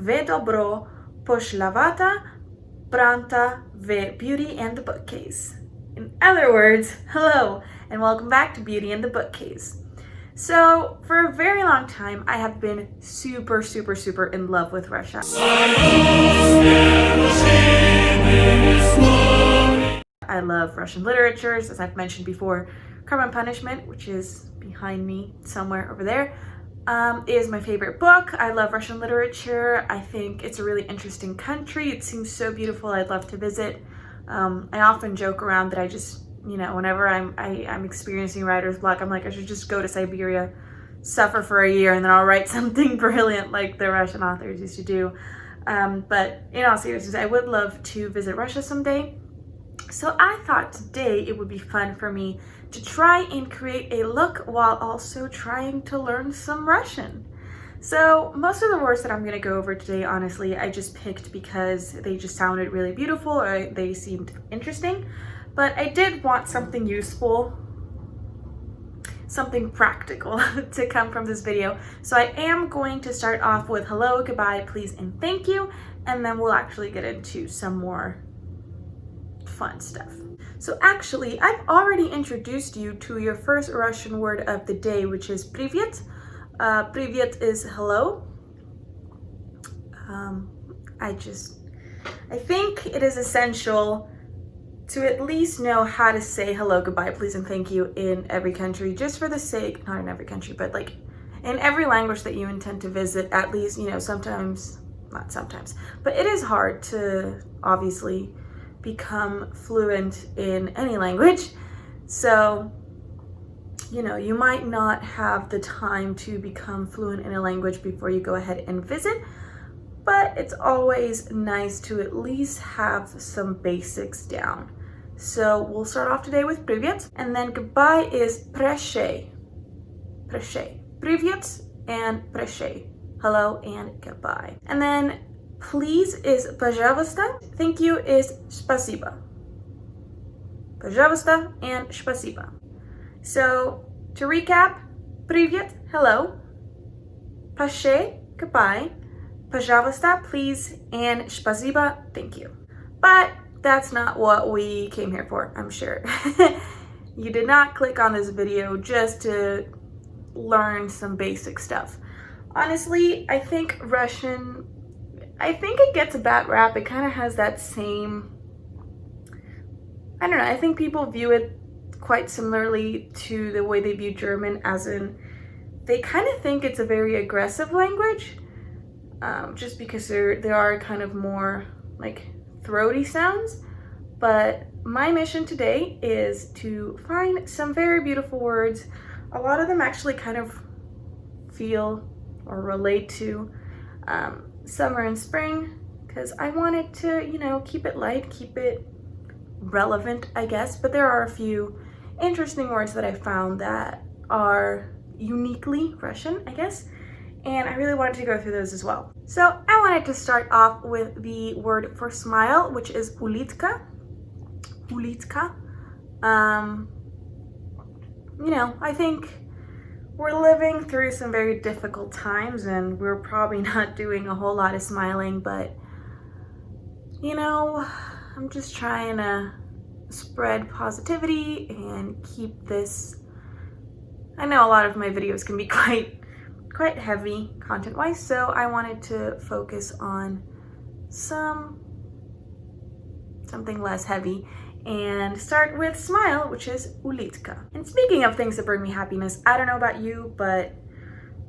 ve dobro poszlawata branta ve Beauty and the Bookcase. In other words, hello and welcome back to Beauty and the Bookcase. So for a very long time, I have been super in love with Russia. I love Russian literatures, as I've mentioned before. Crime and Punishment, which is behind me somewhere over there, is my favorite book. I love Russian literature. I think it's a really interesting country. It seems so beautiful. I'd love to visit. I often joke around that I just, you know, whenever I'm experiencing writer's block, I'm like, I should just go to Siberia, suffer for a year, and then I'll write something brilliant like the Russian authors used to do. But in all seriousness, I would love to visit Russia someday. So I thought today it would be fun for me to try and create a look while also trying to learn some Russian. So most of the words that I'm going to go over today, honestly, I just picked because they just sounded really beautiful or they seemed interesting. But I did want something useful, something practical to come from this video. So I am going to start off with hello, goodbye, please, and thank you. And then we'll actually get into some more fun stuff. So actually, I've already introduced you to your first Russian word of the day, which is привет. Привет is hello. I think it is essential to at least know how to say hello, goodbye, please, and thank you in every country, just for the sake, not in every country, but like in every language that you intend to visit, at least, you know, sometimes, not sometimes, but it is hard to obviously become fluent in any language. So, you know, you might not have the time to become fluent in a language before you go ahead and visit, but it's always nice to at least have some basics down. So we'll start off today with привет, and then goodbye is prощай. Prощай. Привет and prощай. Hello and goodbye. And then please is пожалуйста. Thank you is спасибо. Пожалуйста and спасибо. So to recap, привет, hello. Прощай, goodbye. Пожалуйста, please, and спасибо, thank you. But that's not what we came here for, I'm sure. You did not click on this video just to learn some basic stuff. Honestly, I think Russian, it gets a bad rap. It kind of has that same, I don't know, I think people view it quite similarly to the way they view German, as in they kind of think it's a very aggressive language. Just because there are kind of more like throaty sounds. But my mission today is to find some very beautiful words. A lot of them actually kind of feel or relate to summer and spring, because I wanted to, you know, keep it light, keep it relevant, I guess. But there are a few interesting words that I found that are uniquely Russian, I guess. And I really wanted to go through those as well. So I wanted to start off with the word for smile, which is ulitka. Ulitka. You know, I think we're living through some very difficult times and we're probably not doing a whole lot of smiling, but you know, I'm just trying to spread positivity and keep this. I know a lot of my videos can be quite heavy content-wise, so I wanted to focus on something less heavy and start with smile, which is ulitka. And speaking of things that bring me happiness, I don't know about you, but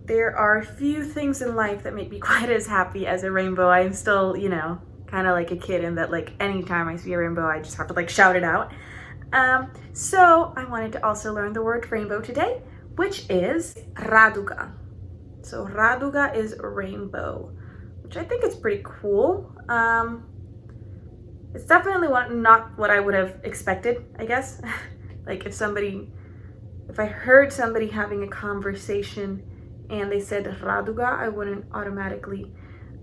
there are few things in life that make me quite as happy as a rainbow. I'm still, you know, kind of like a kid in that, like, anytime I see a rainbow, I just have to like shout it out. So I wanted to also learn the word rainbow today, which is raduga. So raduga is rainbow, which I think is pretty cool. It's definitely not what I would have expected, I guess. Like if I heard somebody having a conversation and they said raduga, I wouldn't automatically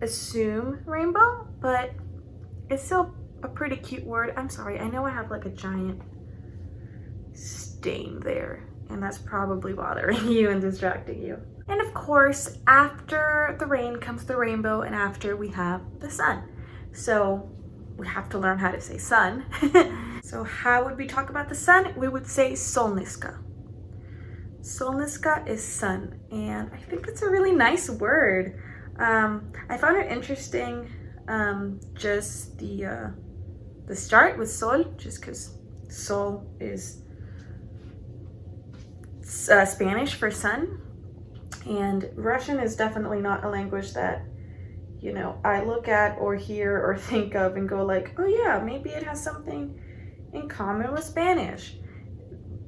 assume rainbow, but it's still a pretty cute word. I'm sorry, I know I have like a giant stain there and that's probably bothering you and distracting you. And of course, after the rain comes the rainbow, and after we have the sun. So we have to learn how to say sun. So how would we talk about the sun? We would say solniska. Solniska is sun, and I think that's a really nice word. I found it interesting, just the start with sol, just because sol is Spanish for sun, and Russian is definitely not a language that, you know, I look at or hear or think of and go like, oh yeah, maybe it has something in common with Spanish.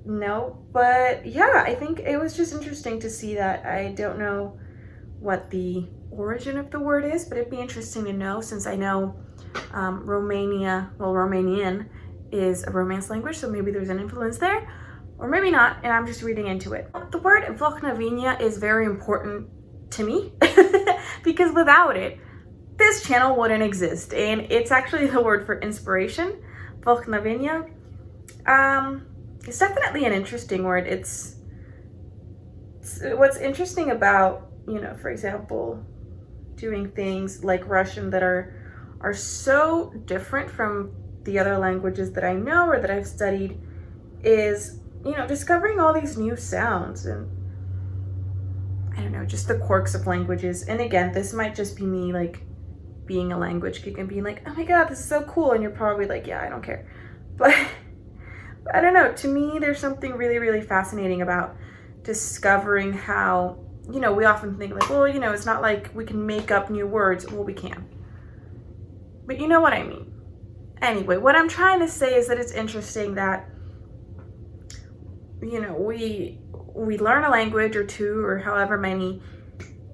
No, but yeah, I think it was just interesting to see that. I don't know what the origin of the word is, but it'd be interesting to know, since I know Romanian is a Romance language, so maybe there's an influence there, or maybe not, and I'm just reading into it. The word Lavinia is very important to me because without it, this channel wouldn't exist, and it's actually the word for inspiration, Lavinia. It's definitely an interesting word. It's what's interesting about, you know, for example, doing things like Russian that are so different from the other languages that I know or that I've studied is, you know, discovering all these new sounds and, I don't know, just the quirks of languages. And again, this might just be me like being a language geek and being like, oh my god, this is so cool, and you're probably like, yeah, I don't care. But I don't know, to me there's something really, really fascinating about discovering how, you know, we often think like, well, you know, it's not like we can make up new words. Well, we can, but you know what I mean. Anyway, what I'm trying to say is that it's interesting that, you know, we learn a language or two or however many,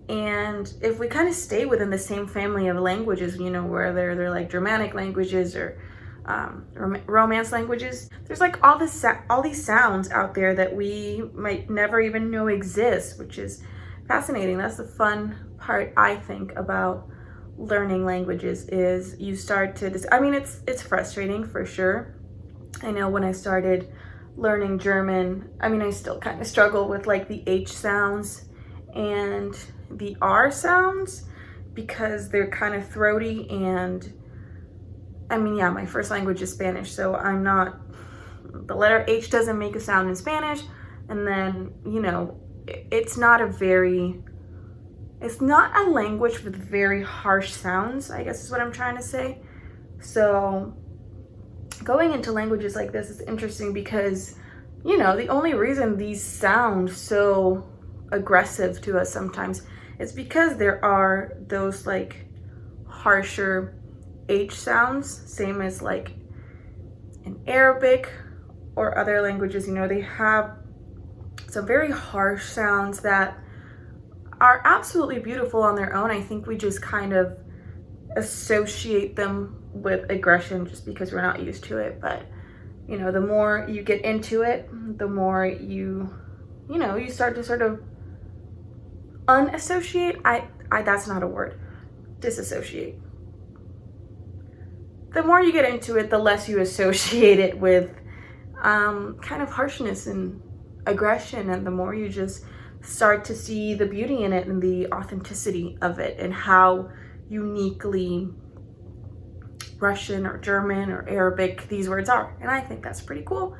and if we kind of stay within the same family of languages, you know, where they're like Germanic languages or Romance languages, there's like all these sounds out there that we might never even know exist, which is fascinating. That's the fun part, I think, about learning languages, is you start to I mean, it's frustrating for sure. I know when I started learning German, I mean, I still kind of struggle with like the H sounds and the R sounds because they're kind of throaty, and I mean, yeah, my first language is Spanish, so I'm not, the letter H doesn't make a sound in Spanish, and then, you know, it's not a language with very harsh sounds, I guess is what I'm trying to say. So going into languages like this is interesting because, you know, the only reason these sound so aggressive to us sometimes is because there are those like harsher H sounds, same as like in Arabic or other languages. You know, they have some very harsh sounds that are absolutely beautiful on their own. I think we just kind of associate them with aggression just because we're not used to it. But, you know, the more you get into it, the more you start to sort of unassociate. That's not a word. Disassociate. The more you get into it, the less you associate it with kind of harshness and aggression, and the more you just start to see the beauty in it and the authenticity of it and how uniquely Russian or German or Arabic these words are. And I think that's pretty cool,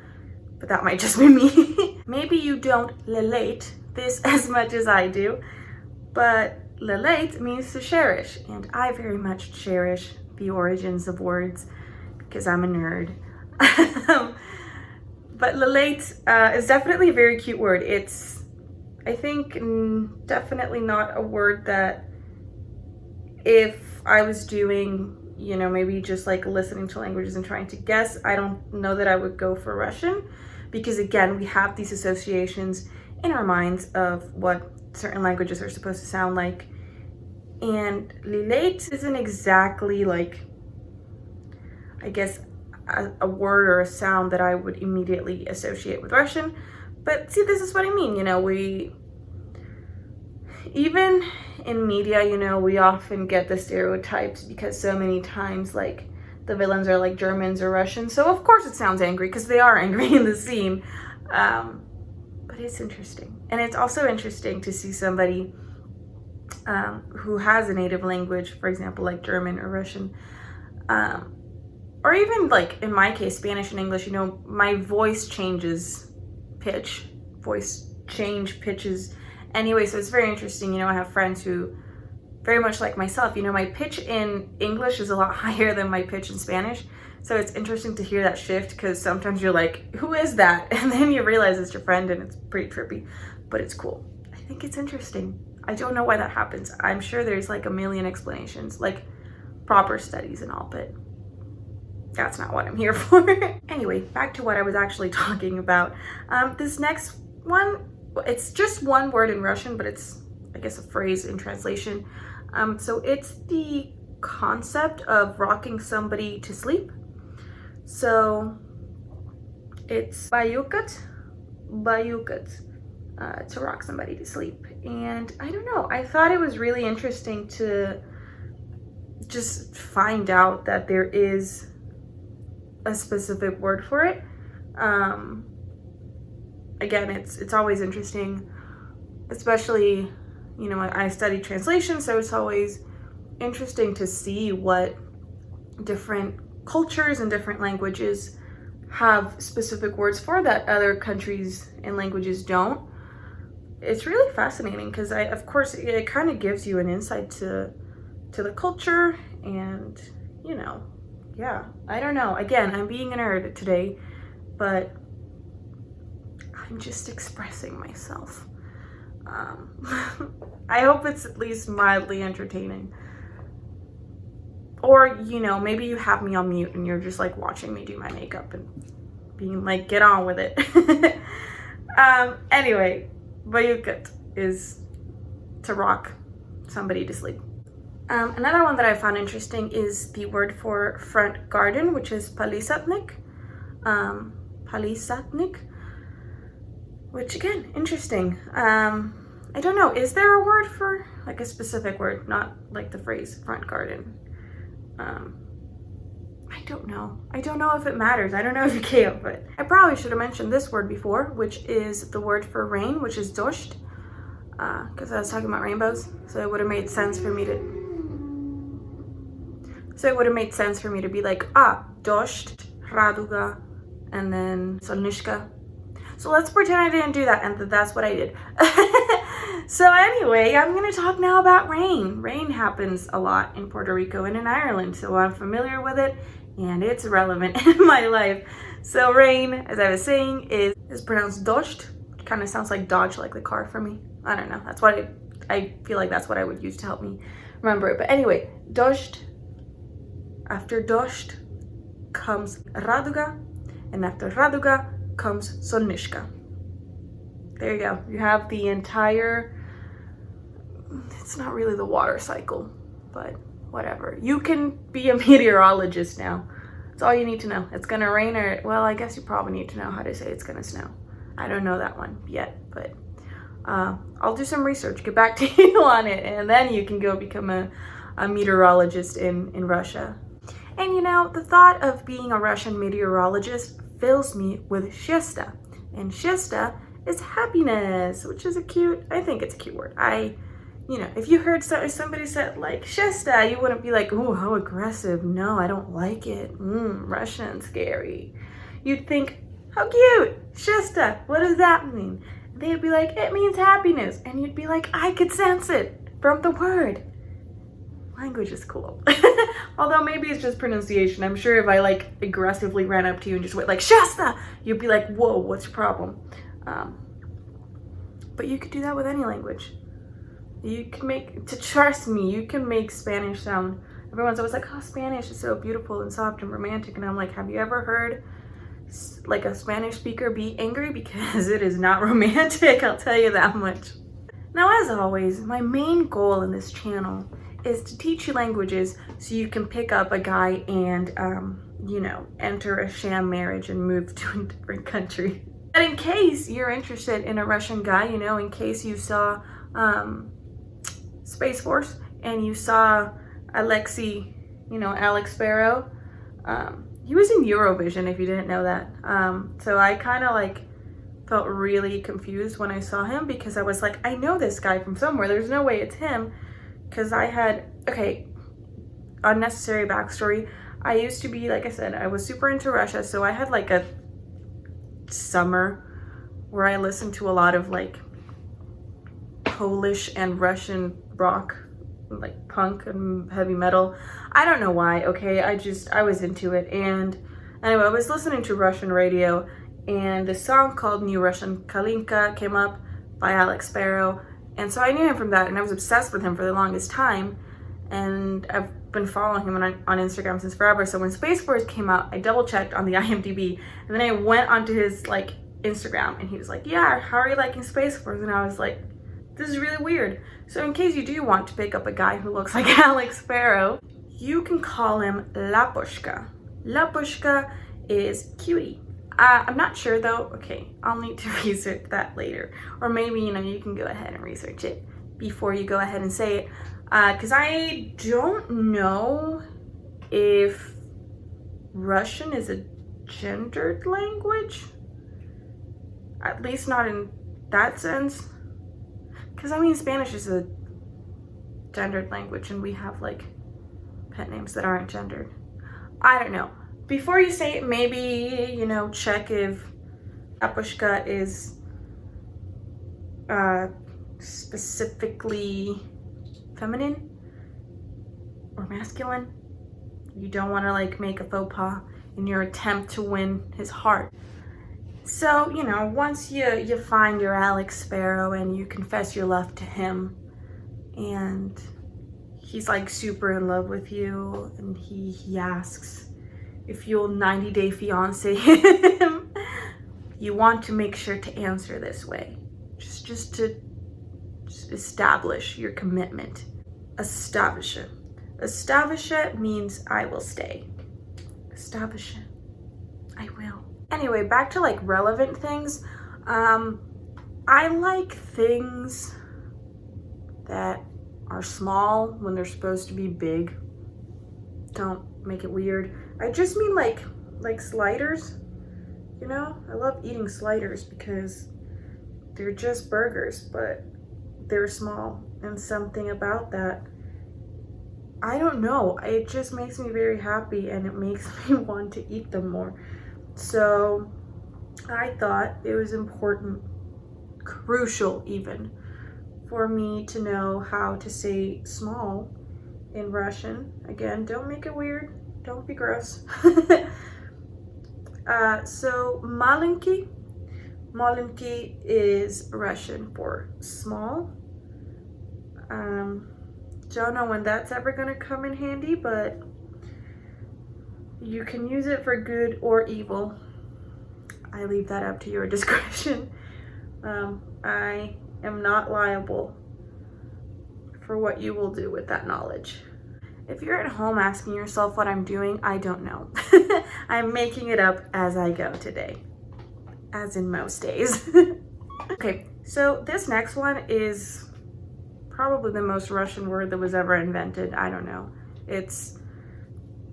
but that might just be me. Maybe you don't relate this as much as I do, but relate means to cherish, and I very much cherish the origins of words because I'm a nerd. But relate is definitely a very cute word. It's, I think, definitely not a word that if I was doing, you know, maybe just like listening to languages and trying to guess, I don't know that I would go for Russian, because again, we have these associations in our minds of what certain languages are supposed to sound like. And relate isn't exactly like, I guess, a word or a sound that I would immediately associate with Russian. But see, this is what I mean, you know, even in media, you know, we often get the stereotypes because so many times, like, the villains are like Germans or Russians. So of course it sounds angry because they are angry in the scene. But it's interesting. And it's also interesting to see somebody who has a native language, for example, like German or Russian, or even like in my case, Spanish and English, you know, my voice changes pitch, voice change pitches anyway. So it's very interesting. You know, I have friends who very much like myself, you know, my pitch in English is a lot higher than my pitch in Spanish. So it's interesting to hear that shift, because sometimes you're like, who is that? And then you realize it's your friend, and it's pretty trippy, but it's cool. I think it's interesting. I don't know why that happens. I'm sure there's like a million explanations, like proper studies and all, but that's not what I'm here for. Anyway, back to what I was actually talking about. This next one, it's just one word in Russian, but it's, I guess, a phrase in translation. So it's the concept of rocking somebody to sleep. So it's bayukat, to rock somebody to sleep. And I don't know, I thought it was really interesting to just find out that there is a specific word for it. Again, it's always interesting, especially, you know, I studied translation, so it's always interesting to see what different cultures and different languages have specific words for that other countries and languages don't. It's really fascinating, because of course it kind of gives you an insight to the culture, and you know, yeah, I don't know. Again, I'm being a nerd today, but I'm just expressing myself. I hope it's at least mildly entertaining. Or, you know, maybe you have me on mute and you're just like watching me do my makeup and being like, get on with it. Anyway, bayukat is to rock somebody to sleep. Another one that I found interesting is the word for front garden, which is palisatnik. Which again, interesting. I don't know, is there a word for like a specific word, not like the phrase front garden? I don't know. I don't know if it matters. I don't know if you can, but I probably should have mentioned this word before, which is the word for rain, which is dosht, because I was talking about rainbows. So it would have made sense for me to be like, dosht, raduga, and then solnishka. So let's pretend I didn't do that, and that's what I did. So anyway, I'm gonna talk now about rain. Rain happens a lot in Puerto Rico and in Ireland, so I'm familiar with it, and it's relevant in my life. So rain, as I was saying, is pronounced dosht. Kind of sounds like Dodge, like the car for me. I don't know, that's what I feel like that's what I would use to help me remember it. But anyway, dosht. After dosht comes raduga, and after raduga comes solnishka. There you go. You have the entire, it's not really the water cycle, but whatever. You can be a meteorologist now. That's all you need to know. It's gonna rain, or, well, I guess you probably need to know how to say it's gonna snow. I don't know that one yet, but I'll do some research, get back to you on it, and then you can go become a meteorologist in Russia. And you know, the thought of being a Russian meteorologist fills me with shesta, and shesta is happiness, which is I think it's a cute word. You know, if you heard somebody said like shesta, you wouldn't be like, oh, how aggressive. No, I don't like it. Russian, scary. You'd think, how cute, shesta, what does that mean? They'd be like, it means happiness. And you'd be like, I could sense it from the word. Language is cool. Although maybe it's just pronunciation. I'm sure if I like aggressively ran up to you and just went like shasta, you'd be like, whoa, what's your problem? But you could do that with any language. You can trust me, you can make Spanish sound. Everyone's always like, oh, Spanish is so beautiful and soft and romantic. And I'm like, have you ever heard like a Spanish speaker be angry? Because it is not romantic, I'll tell you that much. Now, as always, my main goal in this channel is to teach you languages so you can pick up a guy and, you know, enter a sham marriage and move to a different country. But in case you're interested in a Russian guy, you know, in case you saw Space Force and you saw Alexei, you know, Alex Farrow, he was in Eurovision, if you didn't know that. So I kind of like felt really confused when I saw him because I was like, I know this guy from somewhere. There's no way it's him. Because I had, okay, unnecessary backstory. I used to be, like I said, I was super into Russia. So I had like a summer where I listened to a lot of like Polish and Russian rock, like punk and heavy metal. I don't know why, okay? I was into it. And anyway, I was listening to Russian radio and the song called New Russian Kalinka came up by Alex Farrow. And so I knew him from that and I was obsessed with him for the longest time. And I've been following him on Instagram since forever. So when Space Force came out, I double checked on the IMDb and then I went onto his like Instagram and he was like, yeah, how are you liking Space Force? And I was like, this is really weird. So in case you do want to pick up a guy who looks like Alex Farrow, you can call him Lapushka. Lapushka is cutie. I'm not sure though. Okay, I'll need to research that later. Or maybe, you know, you can go ahead and research it before you go ahead and say it. Because I don't know if Russian is a gendered language. At least not in that sense. Because I mean, Spanish is a gendered language and we have like pet names that aren't gendered. I don't know. Before you say it, maybe, you know, check if Lapushka is specifically feminine or masculine. You don't want to like make a faux pas in your attempt to win his heart. So, you know, once you find your Alex Farrow and you confess your love to him and he's like super in love with you and he asks if you'll 90-day fiance him, you want to make sure to answer this way. Just to establish your commitment. Establish it. Establish it means I will stay. Establish it. I will. Anyway, back to like relevant things. I like things that are small when they're supposed to be big. Don't make it weird. I just mean like sliders. You know, I love eating sliders because they're just burgers, but they're small. And something about that, I don't know, it just makes me very happy and it makes me want to eat them more. So I thought it was important, crucial even, for me to know how to say small in Russian. Again, don't make it weird, don't be gross. So malenький. Malenький is Russian for small. Don't know when that's ever gonna come in handy, but you can use it for good or evil. I leave that up to your discretion. I am not liable for what you will do with that knowledge. If you're at home asking yourself what I'm doing, I don't know. I'm making it up as I go today, as in most days. Okay, so this next one is probably the most Russian word that was ever invented. I don't know. It's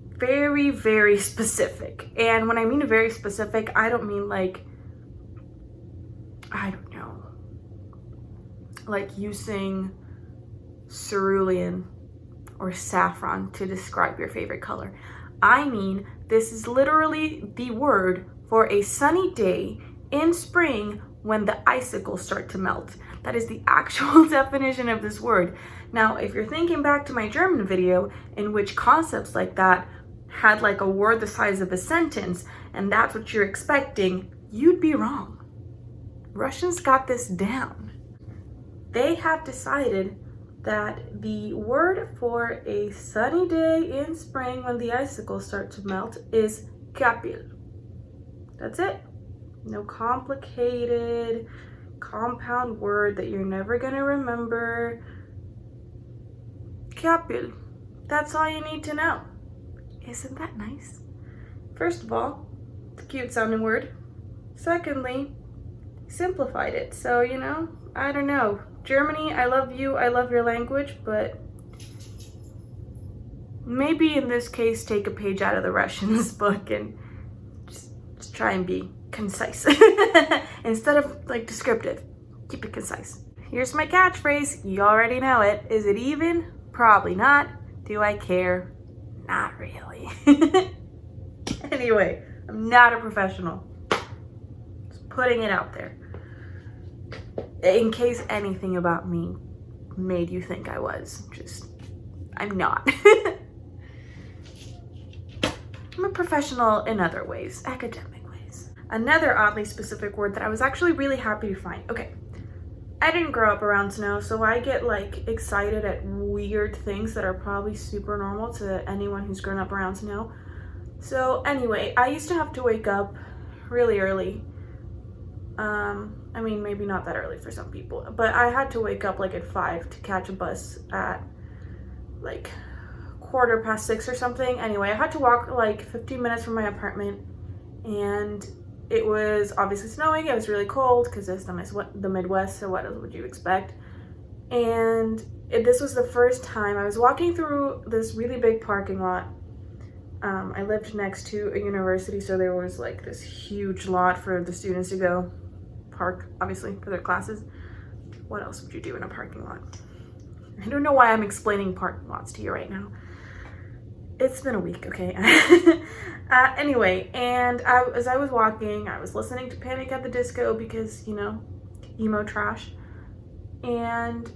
very, very specific. And when I mean very specific, I don't mean like, I don't know, like using cerulean or saffron to describe your favorite color. I mean, this is literally the word for a sunny day in spring when the icicles start to melt. That is the actual definition of this word. Now, if you're thinking back to my German video in which concepts like that had like a word the size of a sentence, and that's what you're expecting, you'd be wrong. Russians got this down. They have decided that the word for a sunny day in spring when the icicles start to melt is kapil. That's it. No complicated compound word that you're never gonna remember. Kapil. That's all you need to know. Isn't that nice? First of all, it's a cute sounding word. Secondly, simplified it. So, you know, I don't know. Germany, I love you, I love your language, but maybe in this case, take a page out of the Russians book and just try and be concise. Instead of like descriptive, keep it concise. Here's my catchphrase. You already know it. Is it even? Probably not. Do I care? Not really. Anyway, I'm not a professional. Just putting it out there. In case anything about me made you think I was. I'm not. I'm a professional in other ways, academic ways. Another oddly specific word that I was actually really happy to find. Okay, I didn't grow up around snow, so I get like excited at weird things that are probably super normal to anyone who's grown up around snow. So anyway, I used to have to wake up really early. I mean, maybe not that early for some people, but I had to wake up like at 5 to catch a bus at like 6:15 or something. Anyway, I had to walk like 15 minutes from my apartment, and it was obviously snowing. It was really cold because it's the Midwest, so what else would you expect? And this was the first time I was walking through this really big parking lot. I lived next to a university, so there was like this huge lot for the students to go park, obviously, for their classes. What else would you do in a parking lot? I don't know why I'm explaining parking lots to you right now. It's been a week, okay? Anyway, and as I was walking, I was listening to Panic at the Disco because, you know, emo trash. And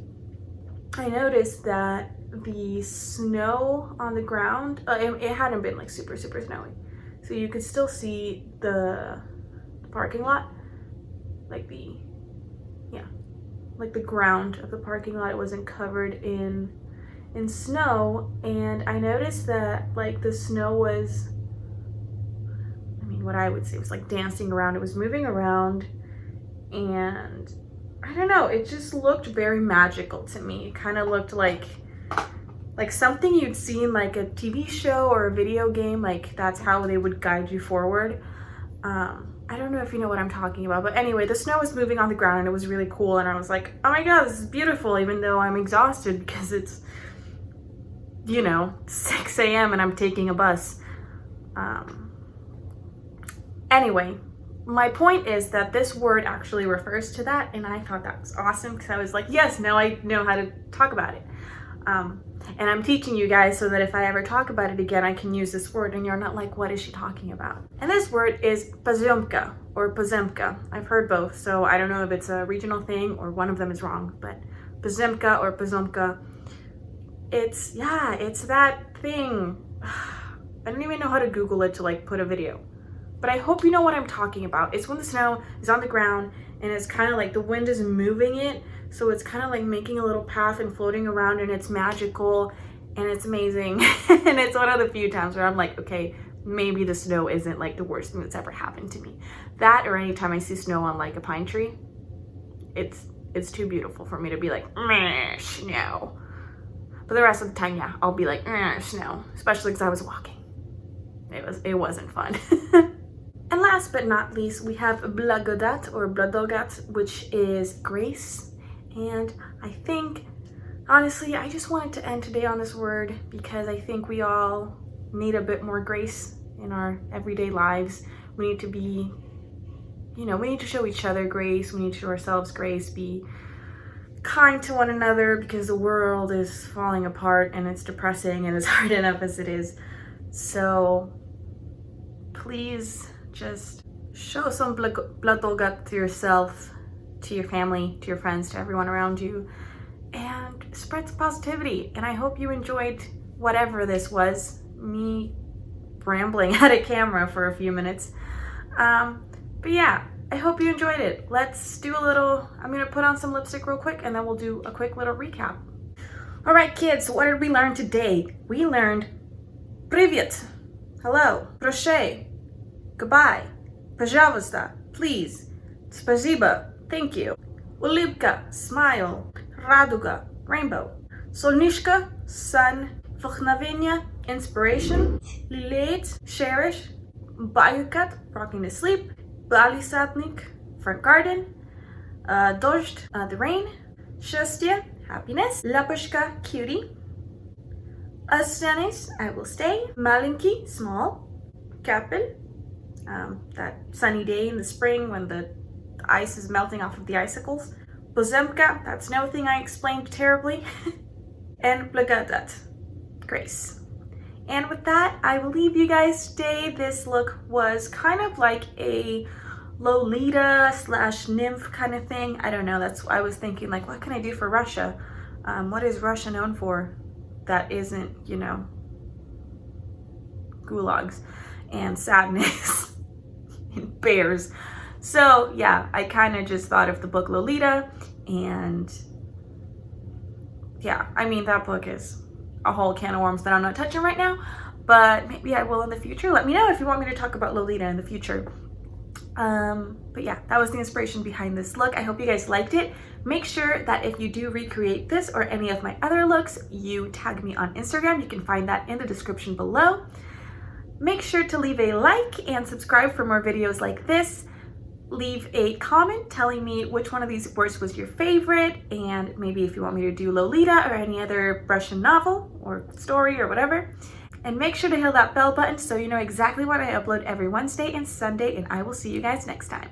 I noticed that the snow on the ground, it hadn't been like super snowy. So you could still see the parking lot, like the ground of the parking lot. It wasn't covered in snow, and I noticed that like the snow was, I mean, what I would say was like dancing around. It was moving around, and I don't know, it just looked very magical to me. It kind of looked like something you'd see in like a TV show or a video game. Like that's how they would guide you forward. I don't know if you know what I'm talking about, but anyway, the snow was moving on the ground and it was really cool, and I was like, oh my god, this is beautiful, even though I'm exhausted because it's, you know, 6 a.m. and I'm taking a bus. Anyway, my point is that this word actually refers to that, and I thought that was awesome because I was like, yes, now I know how to talk about it. And I'm teaching you guys so that if I ever talk about it again, I can use this word and you're not like, what is she talking about? And this word is pozemka or pozemka. I've heard both, so I don't know if it's a regional thing or one of them is wrong, but pozemka or pozemka, it's that thing. I don't even know how to Google it to like put a video, but I hope you know what I'm talking about. It's when the snow is on the ground and it's kind of like the wind is moving it. So it's kind of like making a little path and floating around, and it's magical and it's amazing. And it's one of the few times where I'm like, okay, maybe the snow isn't like the worst thing that's ever happened to me. That, or anytime I see snow on like a pine tree, it's too beautiful for me to be like, meh, snow. But the rest of the time, yeah, I'll be like, snow, especially because I was walking. It wasn't fun. And last but not least, we have blagodat or bladogat, which is grace. And I think, honestly, I just wanted to end today on this word because I think we all need a bit more grace in our everyday lives. We need to be, you know, we need to show each other grace. We need to show ourselves grace, be kind to one another because the world is falling apart and it's depressing and it's hard enough as it is. So please just show some bladogat to yourself, to your family, to your friends, to everyone around you, and spread some positivity. And I hope you enjoyed whatever this was, me rambling at a camera for a few minutes. But yeah, I hope you enjoyed it. Let's do a little, I'm gonna put on some lipstick real quick and then we'll do a quick little recap. All right, kids, what did we learn today? We learned Привет, hello, Proszę, goodbye, Пожалуйста, please, Спасибо, thank you. Улыбка, smile. Радуга, rainbow. Солнышко, sun. Вдохновение, inspiration. Лелеять, cherish. Баюкат, rocking to sleep. Палисадник, front garden. Дождь, the rain. Счастье, happiness. Лапушка, cutie. Останусь, I will stay. Маленький, small. Капель, that sunny day in the spring when the ice is melting off of the icicles. Bozemka, that's no thing I explained terribly. And Blagadat, Grace. And with that, I will leave you guys today. This look was kind of like a Lolita / nymph kind of thing. I don't know, that's what I was thinking, like, what can I do for Russia? What is Russia known for that isn't, you know, gulags and sadness and bears? So yeah, I kind of just thought of the book Lolita, and yeah, I mean, that book is a whole can of worms that I'm not touching right now, but maybe I will in the future. Let me know if you want me to talk about Lolita in the future. But yeah, that was the inspiration behind this look. I hope you guys liked it. Make sure that if you do recreate this or any of my other looks, you tag me on Instagram. You can find that in the description below. Make sure to leave a like and subscribe for more videos like this. Leave a comment telling me which one of these works was your favorite, and maybe if you want me to do Lolita or any other Russian novel or story or whatever. And make sure to hit that bell button so you know exactly when I upload every Wednesday and Sunday, and I will see you guys next time.